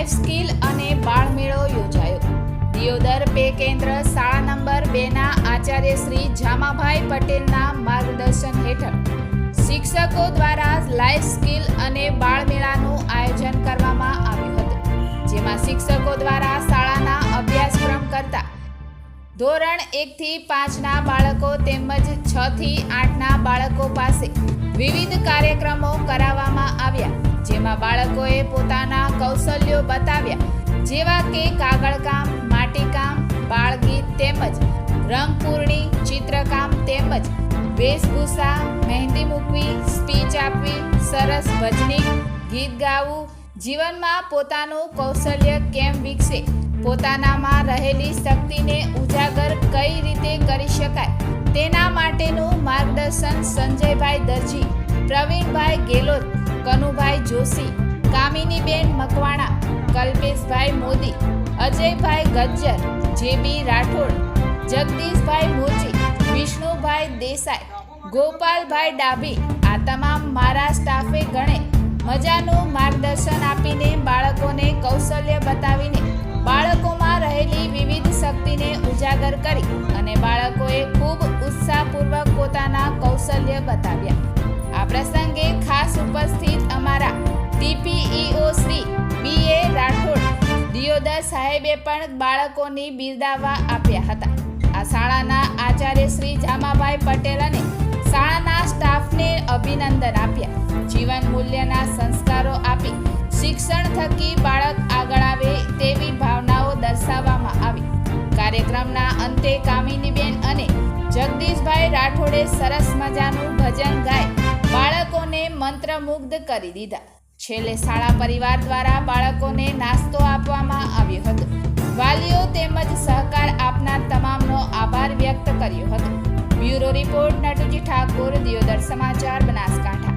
Life skill અને બાળ મેળો યોજાયો। દિયોદર પે કેન્દ્ર શાળા નંબર 2ના આચાર્ય શ્રી જામાભાઈ પટેલના માર્ગદર્શન હેઠળ શિક્ષકો દ્વારા લાઈફ સ્કિલ અને બાળ મેળાનું આયોજન કરવામાં આવ્યું હતું, જેમાં શિક્ષકો દ્વારા શાળાના અભ્યાસક્રમ કરતા ધોરણ 1 થી 5ના બાળકો તેમજ 6 થી 8ના બાળકો પાસે વિવિધ કાર્યક્રમો કરાવવામાં આવ્યા, જેમાં બાળકોએ પોતાના કૌશલ્યો બતાવ્યા, જેવા કે કાગળકામ, માટીકામ, બાળગીત તેમજ રંગપૂર્ણી, ચિત્રકામ તેમજ વેશભૂષા, મહેંદી મૂકવી, સ્પીચ આપવી, સરસ ભજની, ગીત ગાવું, જીવનમાં પોતાનું કૌશલ્ય કેમ વિકસે, પોતાનામાં રહેલી શક્તિને ઉજાગર કઈ રીતે કરી શકાય તેના માટેનું માર્ગદર્શન સંજયભાઈ દરજી, પ્રવીણભાઈ ગેલોત, કનુભાઈ જોશી, કામિનીબેન મકવાણા, કલ્પેશભાઈ મોદી, અજયભાઈ ગજ્જર, જેબી રાઠોડ, જગદીશભાઈ મોચી, વિષ્ણુભાઈ દેસાઈ, ગોપાલભાઈ ડાભી આ તમામ મારા સ્ટાફે ગણે મજાનું માર્ગદર્શન આપીને બાળકોને કૌશલ્ય બતાવીને બાળકોમાં રહેલી વિવિધ શક્તિને ઉજાગર કરી અને બાળકોએ ખૂબ ઉત્સાહપૂર્વક પોતાના કૌશલ્ય બતાવ્યા। આ પ્રસંગે ખાસ ઉપસ્થિત અમારા ટીપીઈઓ શ્રી બી.એ. રાઠોડ, દિયોદર સાહેબે પણ બાળકોની બિરદાવવા આપ્યા હતા। આ શાળાના આચાર્ય શ્રી જામાભાઈ પટેલ અને શાળાના સ્ટાફને અભિનંદન આપ્યા। જીવન મૂલ્યના સંસ્કારો આપી શિક્ષણ થકી બાળક આગળ આવે તેવી ભાવનાઓ દર્શાવવામાં આવી। કાર્યક્રમના અંતે કામિનીબેન અને જગદીશભાઈ રાઠોડે સરસ મજાનું ભજન ગાય બાળકોને મંત્રમુગ્ધ કરી દીધા। છેલ્લે શાળા પરિવાર દ્વારા બાળકોને નાસ્તો આપવામાં આવ્યો હતો। વાલીઓ તેમજ સહકાર આપનાર તમામનો આભાર વ્યક્ત કર્યો હતો। બ્યુરો રિપોર્ટ નટુજી ઠાકોર, દિયોદર સમાચાર, બનાસકાંઠા।